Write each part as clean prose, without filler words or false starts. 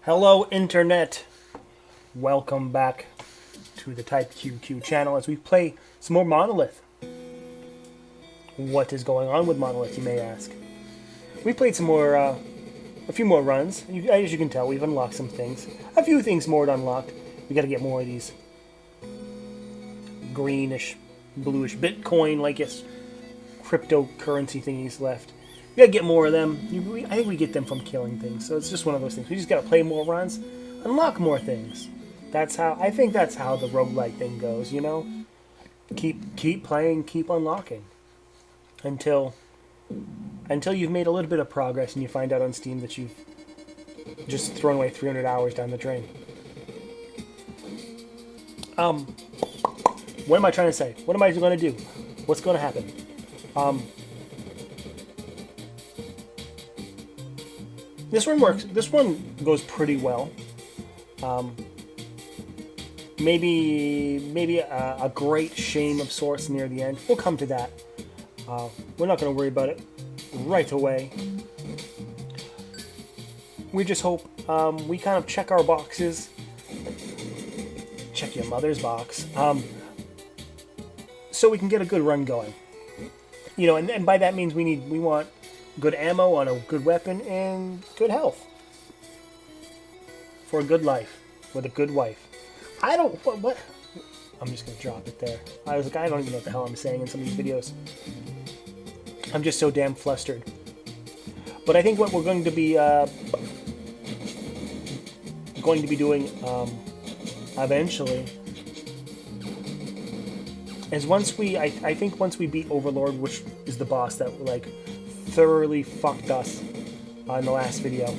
Hello, Internet. Welcome back to the Type QQ channel as we play some more Monolith. What is going on with Monolith, you may ask? We played some more, a few more runs. As you can tell, we've unlocked some things. A few things more to unlock. We gotta get more of these greenish, bluish Bitcoin-like cryptocurrency thingies left. We gotta get more of them. I think we get them from killing things. So it's just one of those things. We just gotta play more runs, unlock more things. I think that's how the roguelike thing goes, you know? Keep playing, keep unlocking. Until you've made a little bit of progress and you find out on Steam that you've just thrown away 300 hours down the drain. What am I trying to say? What am I going to do? What's going to happen? This one works. This one goes pretty well. Maybe a great shame of sorts near the end. We'll come to that. We're not going to worry about it right away. We just hope we kind of check our boxes. Check your mother's box. So we can get a good run going. You know, and by that means we want good ammo on a good weapon and good health for a good life with a good wife. What? I'm just gonna drop it there. I was like, I don't even know what the hell I'm saying in some of these videos. I'm just so damn flustered. But I think what we're going to be doing eventually is once we beat Overlord, which is the boss that like thoroughly fucked us on the last video,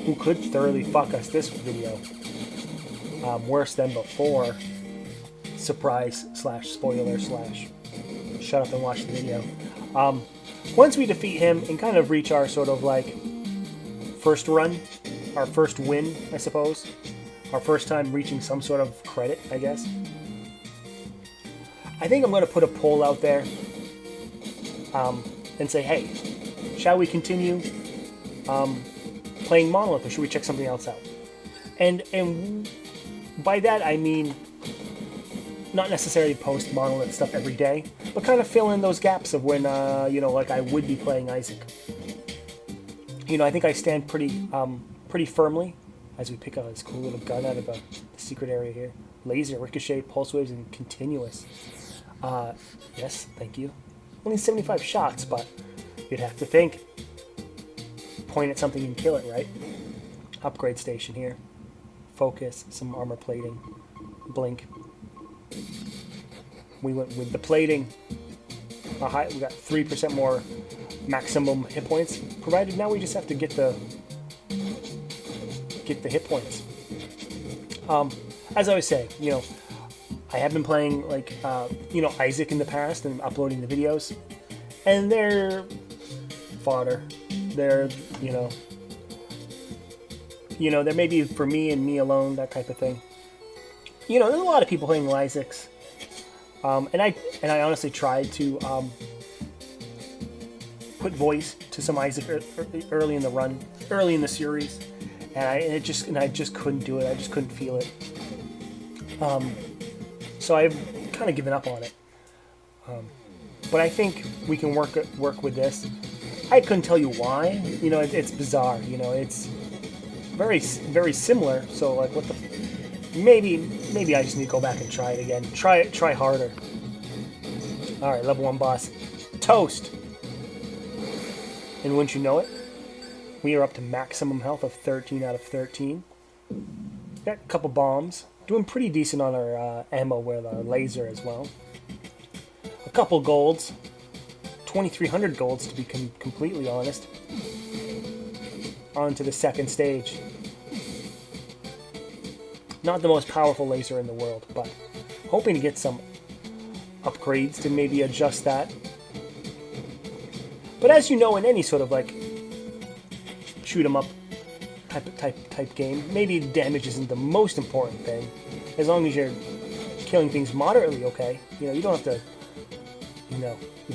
who could thoroughly fuck us this video, worse than before. Surprise / spoiler / shut up and watch the video. Once we defeat him and kind of reach our sort of like first run, our first win, I suppose, our first time reaching some sort of credit, I guess, I think I'm going to put a poll out there and say, hey, shall we continue playing Monolith, or should we check something else out? And by that I mean not necessarily post Monolith stuff every day, but kind of fill in those gaps of when like I would be playing Isaac. You know, I think I stand pretty firmly as we pick up this cool little gun out of the secret area here. Laser, ricochet, pulse waves, and continuous. Yes, thank you. Only 75 shots, but you'd have to think. Point at something and kill it, right? Upgrade station here. Focus, some armor plating. Blink. We went with the plating. We got 3% more maximum hit points. Provided now we just have to get the hit points. As I was saying, you know, I have been playing like Isaac in the past and uploading the videos, and they're fodder. They're they're maybe for me and me alone, that type of thing. You know, there's a lot of people playing Isaacs, and I honestly tried to put voice to some Isaac early in the run, early in the series, and I just couldn't do it. I just couldn't feel it. So I've kind of given up on it. But I think we can work with this. I couldn't tell you why. You know, it's bizarre. You know, it's very, very similar. So like, maybe I just need to go back and try it again. Try harder. All right, level 1 boss, toast. And wouldn't you know it, we are up to maximum health of 13 out of 13. Got a couple bombs. Doing pretty decent on our ammo with our laser as well. A couple golds. 2,300 golds to be completely honest. On to the second stage. Not the most powerful laser in the world, but hoping to get some upgrades to maybe adjust that. But as you know, in any sort of like shoot 'em up type game, maybe damage isn't the most important thing, as long as you're killing things moderately okay. You know, you don't have to,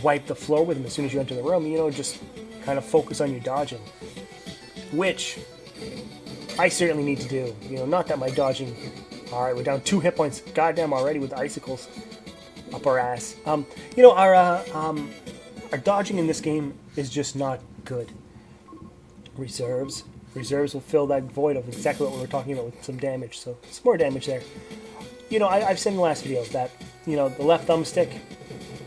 wipe the floor with them as soon as you enter the room. You know, just kind of focus on your dodging, which I certainly need to do. You know, not that my dodging... Alright, we're down 2 hit points. Goddamn already with the icicles up our ass. You know, our dodging in this game is just not good. Reserves. Reserves will fill that void of exactly what we were talking about with some damage. So, some more damage there. You know, I've said in the last video that, you know, the left thumbstick,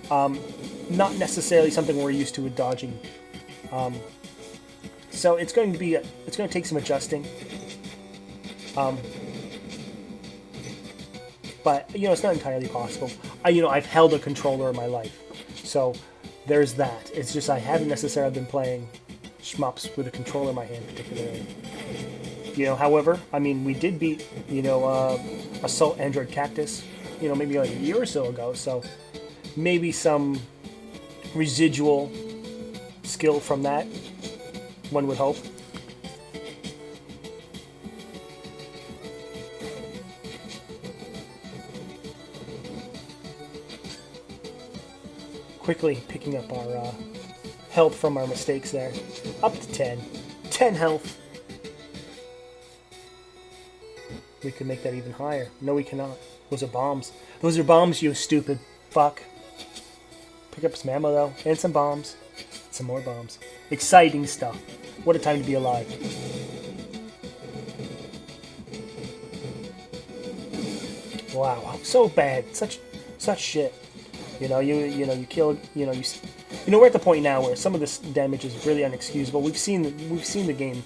not necessarily something we're used to with dodging. So it's going to take some adjusting. But, you know, it's not entirely possible. You know, I've held a controller in my life. So there's that. It's just I haven't necessarily been playing shmups with a controller in my hand particularly. You know, however, I mean, we did beat, you know, Assault Android Cactus, you know, maybe like a year or so ago. So maybe some residual skill from that, one would hope. Quickly picking up our health from our mistakes there. Up to 10. 10 health. We can make that even higher. No, we cannot. Those are bombs. Those are bombs, you stupid fuck. Pick up some ammo, though. And some bombs. Some more bombs. Exciting stuff. What a time to be alive. Wow. So bad. Such shit. You know, you kill, you know, we're at the point now where some of this damage is really unexcusable. We've seen the game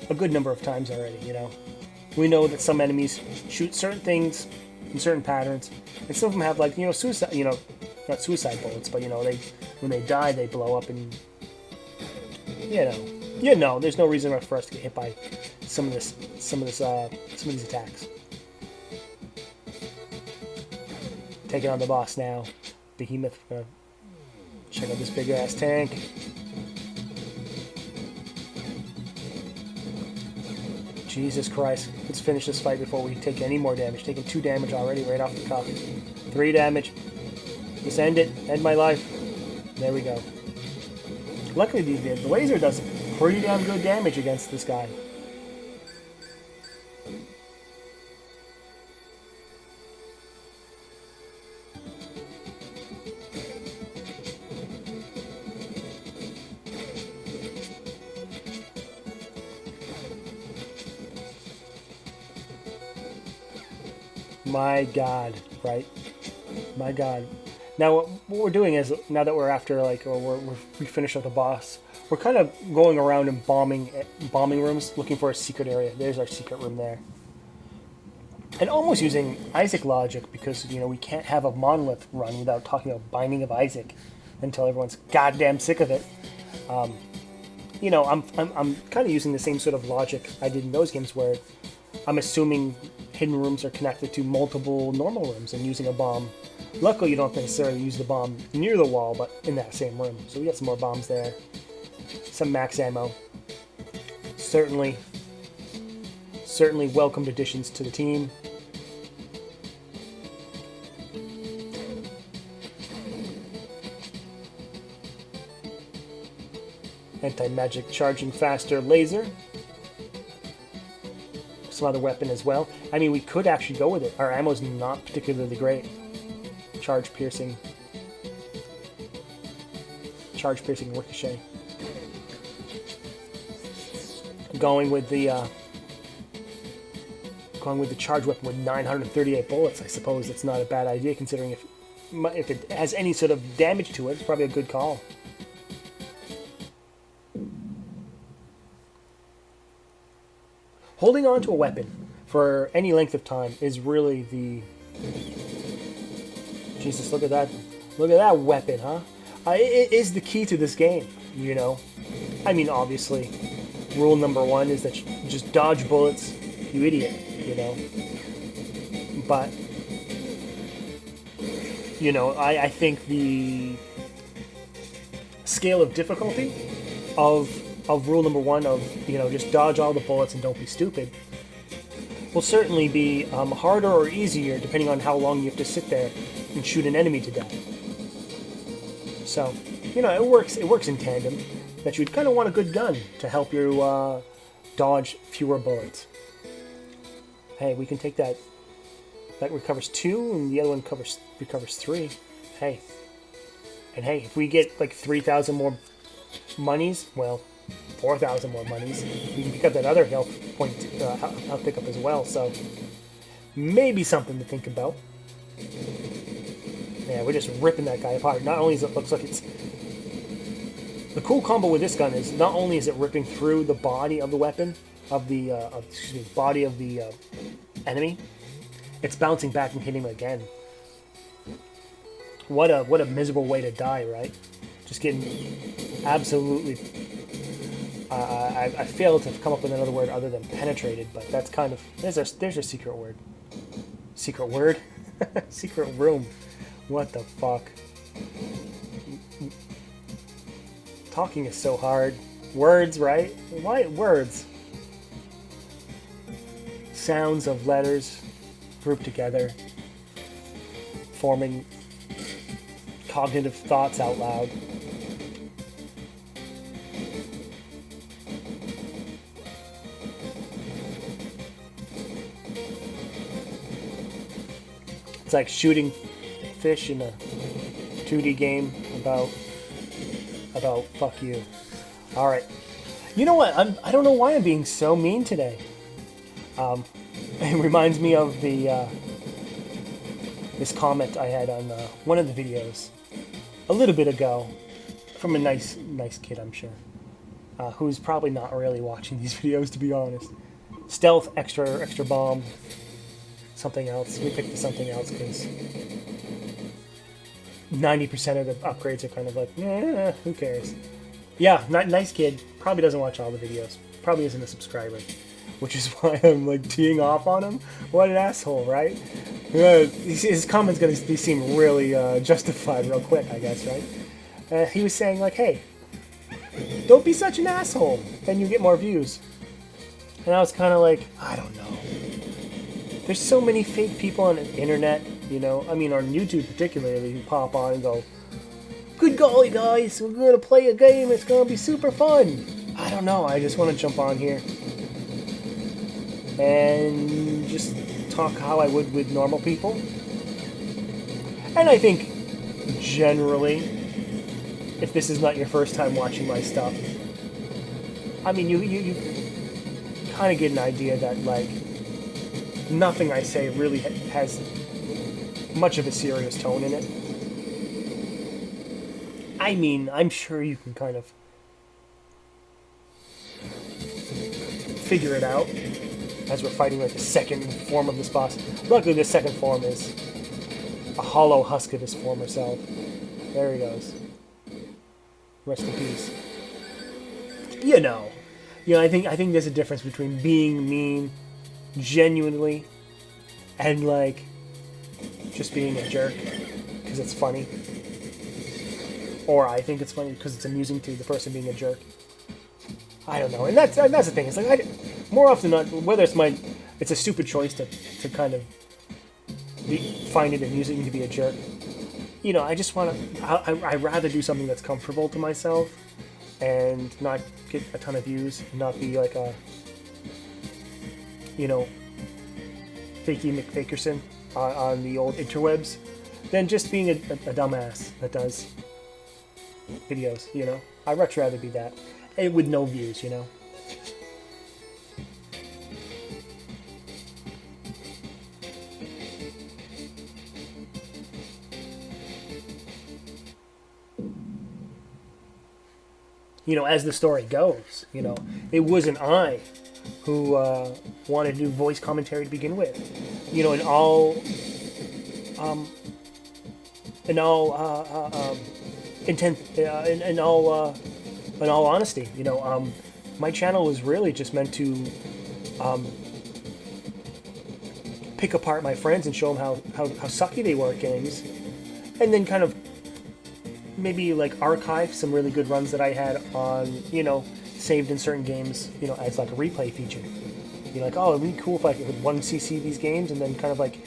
a good number of times already, you know. We know that some enemies shoot certain things in certain patterns, and some of them have, like, you know, suicide, you know, not suicide bullets, but, you know, when they die, they blow up, and, you know, there's no reason for us to get hit by some of these attacks. Taking on the boss now. Behemoth. Check out this big ass tank. Jesus Christ. Let's finish this fight before we take any more damage. Taking 2 damage already right off the cuff. 3 damage. Just end it. End my life. There we go. Luckily the laser does pretty damn good damage against this guy. My God, right? My God. Now, what we're doing is, now that we're after, like, or we finished up the boss, we're kind of going around and bombing rooms, looking for a secret area. There's our secret room there. And almost using Isaac logic, because, you know, we can't have a Monolith run without talking about Binding of Isaac until everyone's goddamn sick of it. You know, I'm kind of using the same sort of logic I did in those games, where I'm assuming hidden rooms are connected to multiple normal rooms and using a bomb. Luckily, you don't necessarily use the bomb near the wall, but in that same room. So we got some more bombs there. Some max ammo. Certainly welcomed additions to the team. Anti-magic charging faster laser. Some other weapon as well. I mean, we could actually go with it. Our ammo's not particularly great. Charge piercing ricochet. Going with the charge weapon with 938 bullets. I suppose that's not a bad idea, considering if it has any sort of damage to it, it's probably a good call. Holding on to a weapon for any length of time is really the... Jesus, look at that. Look at that weapon, huh? It is the key to this game, you know. I mean, obviously, rule number 1 is that you just dodge bullets, you idiot, you know. But, you know, I think the scale of difficulty of rule number 1 of, you know, just dodge all the bullets and don't be stupid, will certainly be harder or easier depending on how long you have to sit there and shoot an enemy to death. So, you know, it works in tandem, that you'd kind of want a good gun to help you dodge fewer bullets. Hey, we can take that. That recovers 2, and the other one recovers 3. Hey. And hey, if we get like 3,000 more monies, well, 4,000 more monies, we can pick up that other health point, health pickup as well. So maybe something to think about. Yeah, we're just ripping that guy apart. Not only does it looks like it's the cool combo with this gun is not only is it ripping through the body of the weapon of the body of the enemy, it's bouncing back and hitting him again. What a miserable way to die, right? Just getting absolutely. I failed to come up with another word other than penetrated, but that's kind of there's a secret word. Secret word? Secret room. What the fuck? Talking is so hard. Words, right? Why words? Sounds of letters grouped together, forming cognitive thoughts out loud. It's like shooting fish in a 2D game about fuck you. All right. You know what? I don't know why I'm being so mean today. It reminds me of the this comment I had on one of the videos a little bit ago from a nice kid, I'm sure, who's probably not really watching these videos, to be honest. Stealth, extra bomb, something else. We picked something else because 90% of the upgrades are kind of like, who cares? Yeah, nice kid. Probably doesn't watch all the videos. Probably isn't a subscriber. Which is why I'm like teeing off on him. What an asshole, right? His comment's gonna seem really justified real quick, I guess, right? He was saying like, hey, don't be such an asshole, then you get more views. And I was kind of like, I don't know. There's so many fake people on the internet, you know. I mean, on YouTube particularly, who pop on and go, good golly, guys, we're gonna play a game. It's gonna be super fun. I don't know. I just want to jump on here and just talk how I would with normal people. And I think, generally, if this is not your first time watching my stuff, I mean, you kind of get an idea that, like, nothing I say really has much of a serious tone in it. I mean, I'm sure you can kind of figure it out as we're fighting like the second form of this boss. Luckily, this second form is a hollow husk of his former self. There he goes. Rest in peace. You know, I think there's a difference between being mean, genuinely, and like just being a jerk because it's funny, or I think it's funny because it's amusing to the person being a jerk. I don't know, and that's the thing. It's like more often than not, whether it's a stupid choice to kind of find it amusing to be a jerk. You know, I just want to. I'd rather do something that's comfortable to myself, and not get a ton of views, and not be like a, you know, fakey McFakerson on the old interwebs, than just being a dumbass that does videos. You know, I'd much rather be that. With no views, you know. You know, as the story goes, you know, it wasn't I who wanted to do voice commentary to begin with. You know, in all honesty, you know, my channel was really just meant to pick apart my friends and show them how sucky they were at games, and then kind of maybe like archive some really good runs that I had on, you know, saved in certain games, you know, as like a replay feature. You know, like, oh, it'd be cool if I could 1cc these games and then kind of like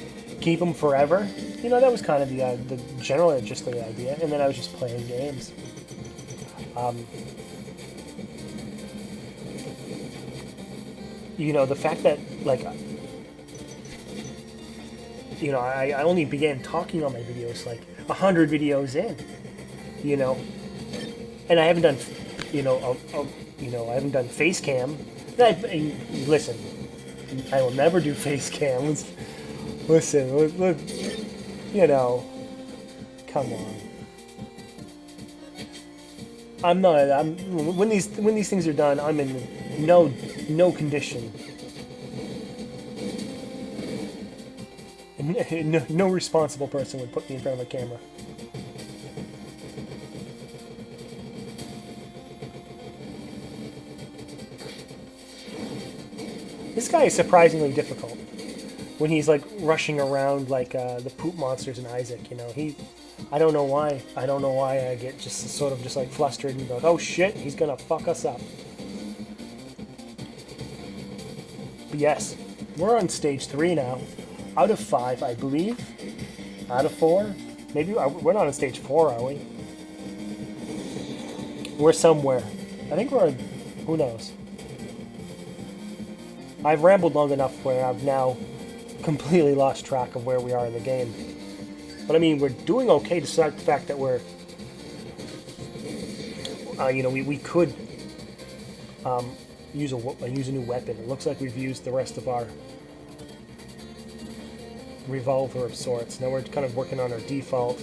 keep them forever. You know, that was kind of the general just the idea, and then I was just playing games. you know, the fact that, like, you know, I only began talking on my videos like 100 videos in, you know, and I haven't done, you know, I haven't done face cam. Listen, I will never do face cams. Listen, you know, come on. I'm not. When these things are done, I'm in no condition. No responsible person would put me in front of a camera. This guy is surprisingly difficult when he's like rushing around like the poop monsters in Isaac. You know, I don't know why. I don't know why I get just sort of just like flustered and go, oh shit, he's gonna fuck us up. But yes, we're on stage 3 now. Out of 5, I believe. Out of 4? Maybe we're not on stage 4, are we? We're somewhere. I think we're on, who knows? I've rambled long enough where I've now completely lost track of where we are in the game. But I mean, we're doing okay despite the fact that we're, you know, we could use a new weapon. It looks like we've used the rest of our revolver of sorts. Now we're kind of working on our default,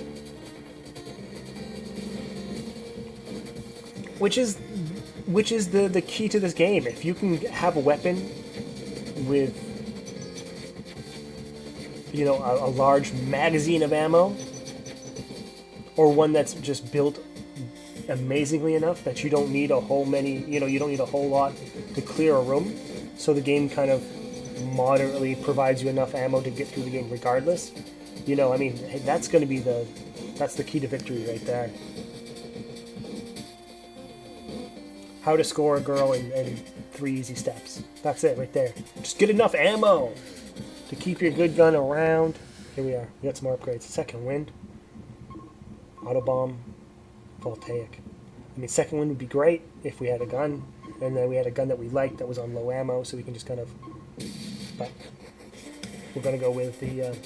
which is the key to this game. If you can have a weapon with, you know, a large magazine of ammo, or one that's just built amazingly enough that you don't need you don't need a whole lot to clear a room, so the game kind of moderately provides you enough ammo to get through the game regardless. You know, I mean, that's going to be that's the key to victory right there. How to score a girl in 3 easy steps. That's it right there. Just get enough ammo to keep your good gun around. Here we are. We got some more upgrades. Second wind, auto bomb, voltaic. I mean, second wind would be great if we had a gun, and then we had a gun that we liked that was on low ammo, so we can just kind of. But we're gonna go with the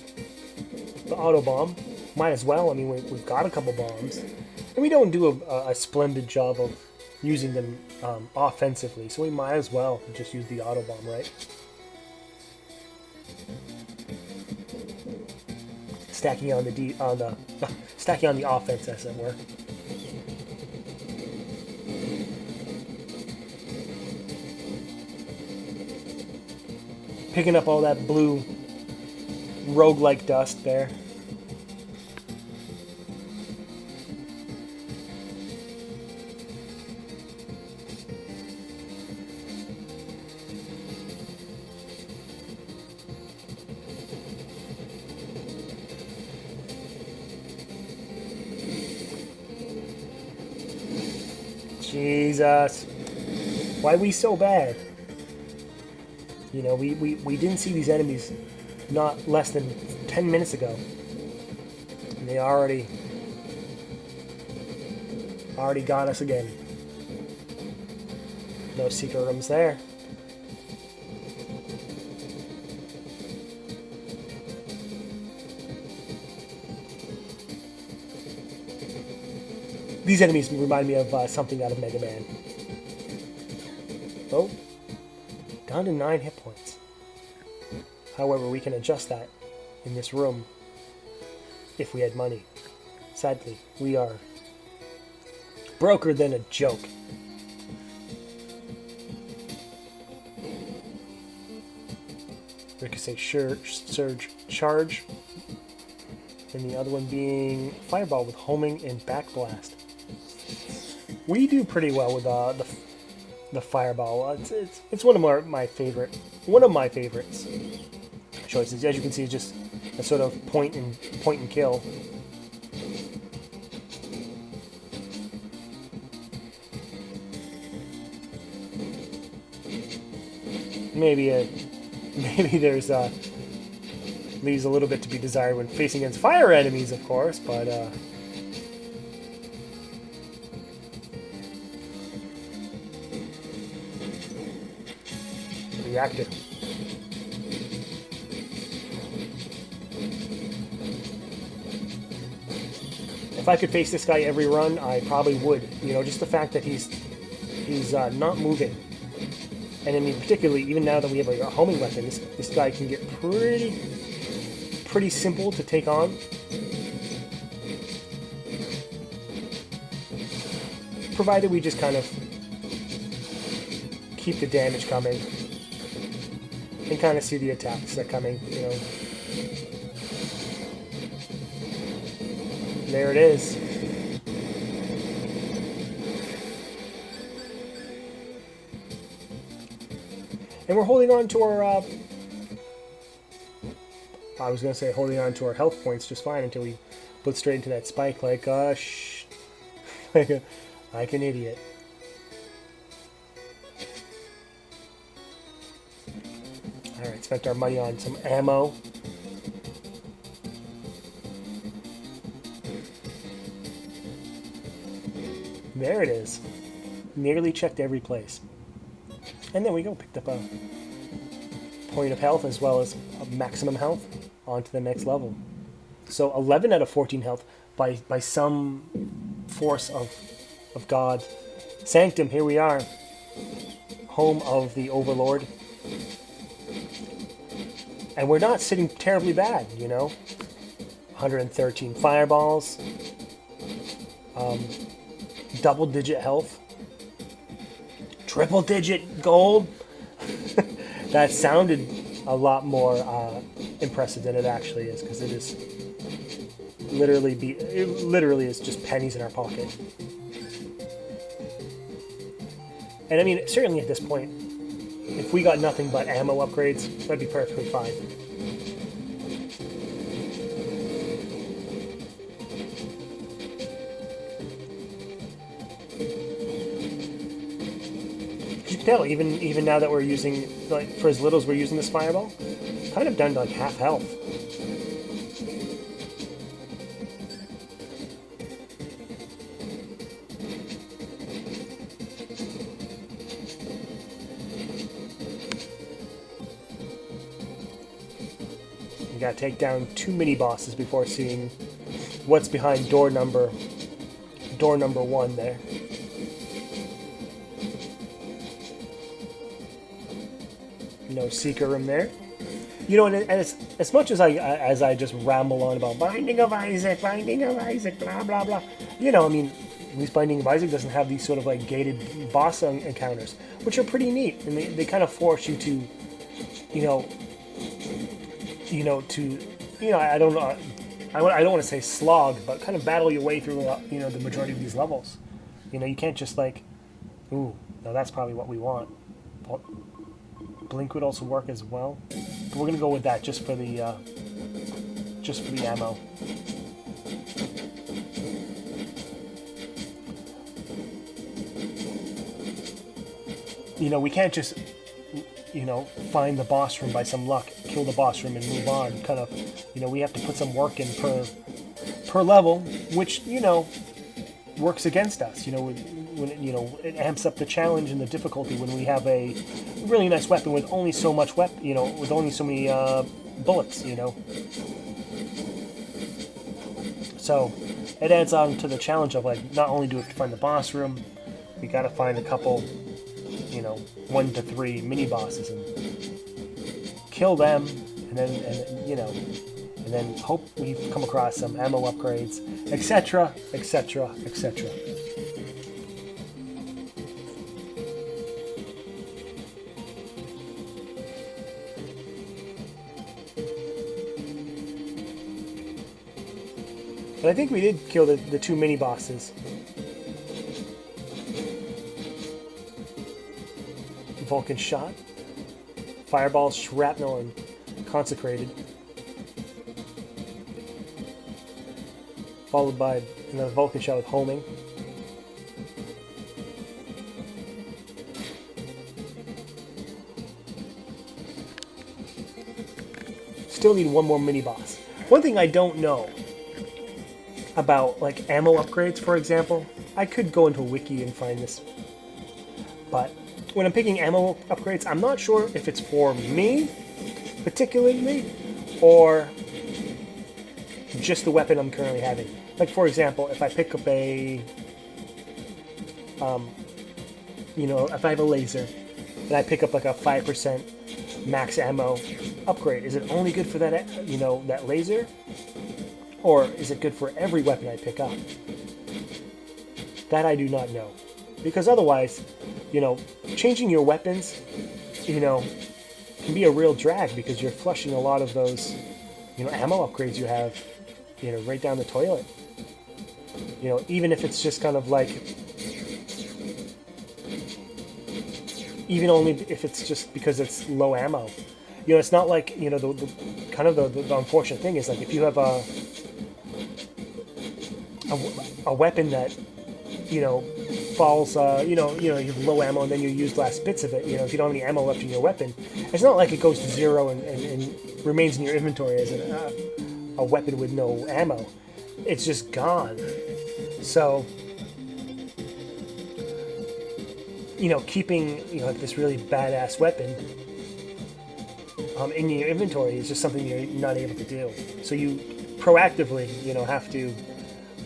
auto bomb. Might as well. I mean, we've got a couple bombs, and we don't do a splendid job of using them offensively, so we might as well just use the auto bomb, right? Stacking on the stacking on the offense, as it were. Picking up all that blue roguelike dust there. Jesus. Why are we so bad? You know, we didn't see these enemies not less than 10 minutes ago. And they already got us again. No secret rooms there. These enemies remind me of something out of Mega Man. Oh, down to 9 hit points. However, we can adjust that in this room if we had money. Sadly, we are broker than a joke. Ricochet, surge, charge, and the other one being fireball with homing and backblast. We do pretty well with the fireball. It's one of my favorites choices. As you can see, it's just a sort of point and kill. Maybe there's leaves a little bit to be desired when facing against fire enemies, of course, but reactor. If I could face this guy every run, I probably would. You know, just the fact that he's not moving. And I mean, particularly, even now that we have a homing weapon, this guy can get pretty simple to take on. Provided we just kind of keep the damage coming and kind of see the attacks that are coming, you know. There it is. And we're holding on to our, I was going to say holding on to our health points just fine until we put straight into that spike like, shh, like an idiot. Alright, spent our money on some ammo. There it is. Nearly checked every place. And there we go, picked up a point of health as well as a maximum health on to the next level. So 11 out of 14 health by some force of God. Sanctum, here we are. Home of the Overlord. And we're not sitting terribly bad, you know. 113 fireballs. Double-digit health. Triple-digit gold. That sounded a lot more impressive than it actually is, because it is literally is just pennies in our pocket. And I mean, certainly at this point, if we got nothing but ammo upgrades, that'd be perfectly fine. You can tell, even now that we're using, like, for as little as we're using this fireball, kind of down to like half health. You gotta take down 2 mini bosses before seeing what's behind door number 1 there. No secret room there. You know, and as much as I just ramble on about Binding of Isaac, blah blah blah. You know, I mean, at least Binding of Isaac doesn't have these sort of like gated boss encounters, which are pretty neat, and they kind of force you to, I don't know, I don't want to say slog, but kind of battle your way through, the majority of these levels. You know, you can't just like, ooh, no, that's probably what we want. Blink would also work as well. But we're gonna go with that just for the ammo. You know, we can't just find the boss room by some luck, kill the boss room and move on. Kind of, we have to put some work in per level, which works against us. When it amps up the challenge and the difficulty when we have a really nice weapon with only so much with only so many bullets. So it adds on to the challenge of like not only do we have to find the boss room, we got to find a couple, 1 to 3 mini bosses and kill them, and then hope we come across some ammo upgrades, etc., etc., etc. But I think we did kill the 2 mini bosses. Vulcan shot, fireball, shrapnel, and consecrated. Followed by another Vulcan shot with homing. Still need one more mini boss. One thing I don't know about like ammo upgrades, for example, I could go into a wiki and find this, but when I'm picking ammo upgrades, I'm not sure if it's for me, particularly, or just the weapon I'm currently having. Like, for example, if I pick up a, if I have a laser, and I pick up like a 5% max ammo upgrade, is it only good for that, that laser? Or is it good for every weapon I pick up? That I do not know. Because otherwise, changing your weapons, can be a real drag because you're flushing a lot of those, ammo upgrades you have, right down the toilet. Even if it's just kind of like, even only if it's just because it's low ammo. It's not like, the unfortunate thing is like if you have a weapon that, falls, you have low ammo and then you use last bits of it, if you don't have any ammo left in your weapon, it's not like it goes to zero and remains in your inventory as a weapon with no ammo. It's just gone. So, keeping, like this really badass weapon in your inventory is just something you're not able to do. So you proactively, have to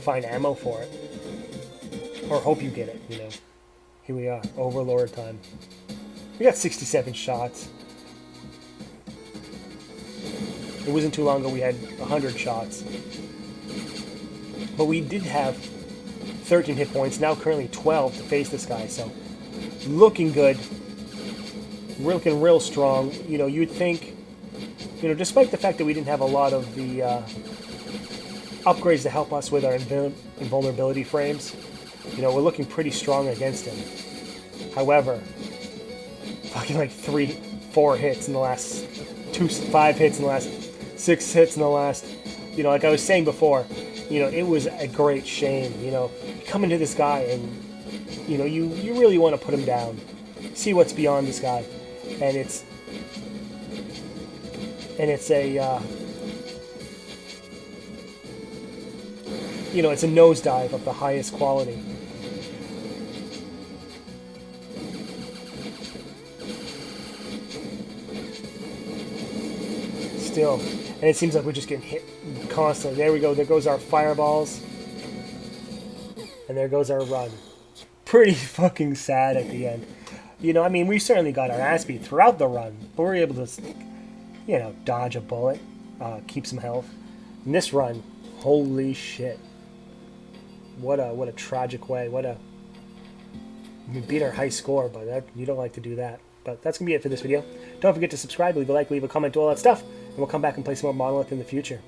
find ammo for it. Or hope you get it, Here we are, Overlord time. We got 67 shots. It wasn't too long ago we had 100 shots. But we did have 13 hit points, now currently 12 to face this guy, so looking good. Looking real strong. You'd think, despite the fact that we didn't have a lot of the upgrades to help us with our invulnerability frames, we're looking pretty strong against him. However, fucking like 3-4 hits in the last 5 hits in the last 6 hits in the last, like I was saying before, it was a great shame, come into this guy and, you really want to put him down, see what's beyond this guy, and it's a, it's a nosedive of the highest quality. Still, and it seems like we're just getting hit constantly. There we go. There goes our fireballs, and there goes our run. Pretty fucking sad at the end. We certainly got our ass beat throughout the run, but we were able to, dodge a bullet, keep some health. In this run, holy shit! What a tragic way. We beat our high score, but you don't like to do that. But that's going to be it for this video. Don't forget to subscribe, leave a like, leave a comment, do all that stuff. And we'll come back and play some more Monolith in the future.